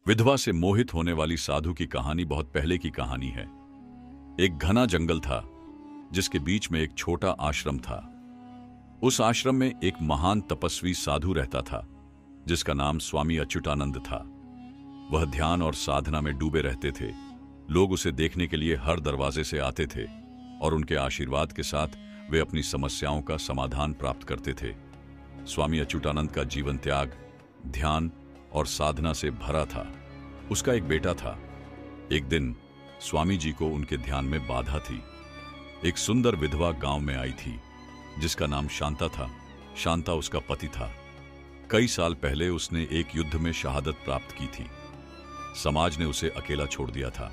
विधवा से मोहित होने वाली साधु की कहानी बहुत पहले की कहानी है। एक घना जंगल था जिसके बीच में एक छोटा आश्रम था। उस आश्रम में एक महान तपस्वी साधु रहता था जिसका नाम स्वामी अच्युतानंद था। वह ध्यान और साधना में डूबे रहते थे। लोग उसे देखने के लिए हर दरवाजे से आते थे और उनके आशीर्वाद के साथ वे अपनी समस्याओं का समाधान प्राप्त करते थे। स्वामी अच्युतानंद का जीवन त्याग, ध्यान और साधना से भरा था। उसका एक बेटा था। एक दिन स्वामी जी को उनके ध्यान में बाधा थी। एक सुंदर विधवा गांव में आई थी जिसका नाम शांता था। शांता उसका पति था। कई साल पहले उसने एक युद्ध में शहादत प्राप्त की थी। समाज ने उसे अकेला छोड़ दिया था।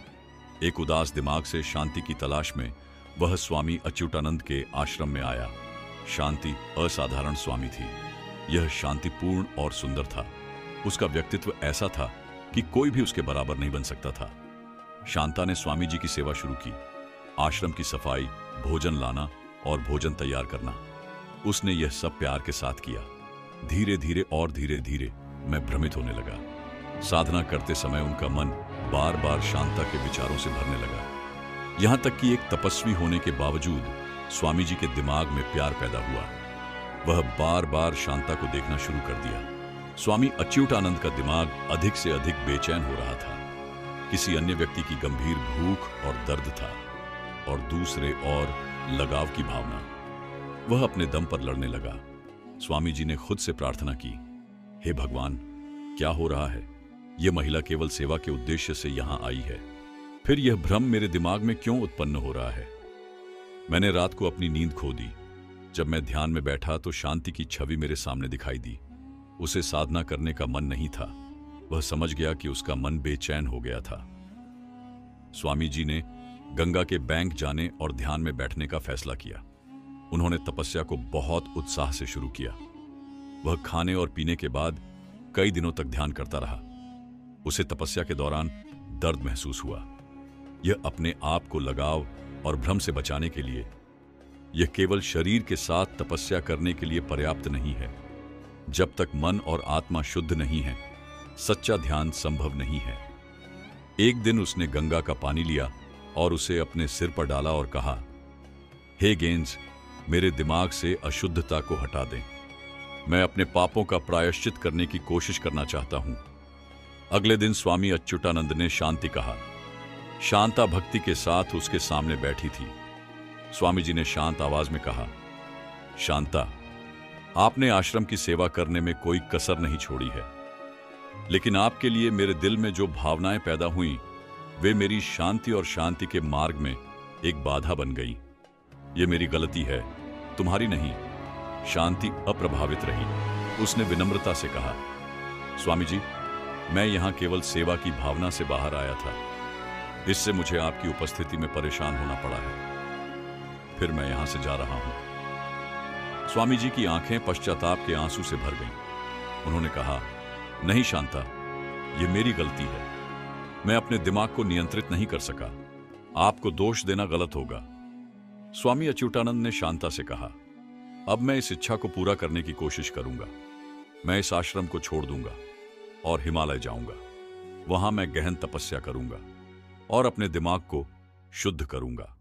एक उदास दिमाग से शांति की तलाश में वह स्वामी अच्युतानंद के आश्रम में आया। शांति असाधारण स्वामी थी। यह शांतिपूर्ण और सुंदर था। उसका व्यक्तित्व ऐसा था कि कोई भी उसके बराबर नहीं बन सकता था। शांता ने स्वामी जी की सेवा शुरू की। आश्रम की सफाई, भोजन लाना और भोजन तैयार करना। उसने यह सब प्यार के साथ किया। धीरे धीरे मैं भ्रमित होने लगा। साधना करते समय उनका मन बार बार शांता के विचारों से भरने लगा। यहां तक कि एक तपस्वी होने के बावजूद स्वामी जी के दिमाग में प्यार पैदा हुआ। वह बार बार शांता को देखना शुरू कर दिया। स्वामी अच्युतानंद का दिमाग अधिक से अधिक बेचैन हो रहा था। किसी अन्य व्यक्ति की गंभीर भूख और दर्द था और दूसरे और लगाव की भावना। वह अपने दम पर लड़ने लगा। स्वामी जी ने खुद से प्रार्थना की, हे भगवान, क्या हो रहा है? यह महिला केवल सेवा के उद्देश्य से यहां आई है, फिर यह भ्रम मेरे दिमाग में क्यों उत्पन्न हो रहा है? मैंने रात को अपनी नींद खो दी। जब मैं ध्यान में बैठा तो शांति की छवि मेरे सामने दिखाई दी। उसे साधना करने का मन नहीं था। वह समझ गया कि उसका मन बेचैन हो गया था। स्वामी जी ने गंगा के बैंक जाने और ध्यान में बैठने का फैसला किया। उन्होंने तपस्या को बहुत उत्साह से शुरू किया। वह खाने और पीने के बाद कई दिनों तक ध्यान करता रहा। उसे तपस्या के दौरान दर्द महसूस हुआ। यह अपने आप को लगाव और भ्रम से बचाने के लिए, यह केवल शरीर के साथ तपस्या करने के लिए पर्याप्त नहीं है। जब तक मन और आत्मा शुद्ध नहीं है, सच्चा ध्यान संभव नहीं है। एक दिन उसने गंगा का पानी लिया और उसे अपने सिर पर डाला और कहा, हे गेंज, मेरे दिमाग से अशुद्धता को हटा दें। मैं अपने पापों का प्रायश्चित करने की कोशिश करना चाहता हूं। अगले दिन स्वामी अच्युतानंद ने शांति कहा। शांता भक्ति के साथ उसके सामने बैठी थी। स्वामी जी ने शांत आवाज में कहा, शांता, आपने आश्रम की सेवा करने में कोई कसर नहीं छोड़ी है, लेकिन आपके लिए मेरे दिल में जो भावनाएं पैदा हुई वे मेरी शांति और शांति के मार्ग में एक बाधा बन गई। ये मेरी गलती है, तुम्हारी नहीं। शांति अप्रभावित रही। उसने विनम्रता से कहा, स्वामी जी, मैं यहां केवल सेवा की भावना से बाहर आया था। इससे मुझे आपकी उपस्थिति में परेशान होना पड़ा है। फिर मैं यहां से जा रहा हूं। स्वामी जी की आंखें पश्चाताप के आंसू से भर गईं। उन्होंने कहा, नहीं शांता, यह मेरी गलती है। मैं अपने दिमाग को नियंत्रित नहीं कर सका। आपको दोष देना गलत होगा। स्वामी अच्युतानंद ने शांता से कहा, अब मैं इस इच्छा को पूरा करने की कोशिश करूंगा। मैं इस आश्रम को छोड़ दूंगा और हिमालय जाऊंगा। वहां मैं गहन तपस्या करूंगा और अपने दिमाग को शुद्ध करूंगा।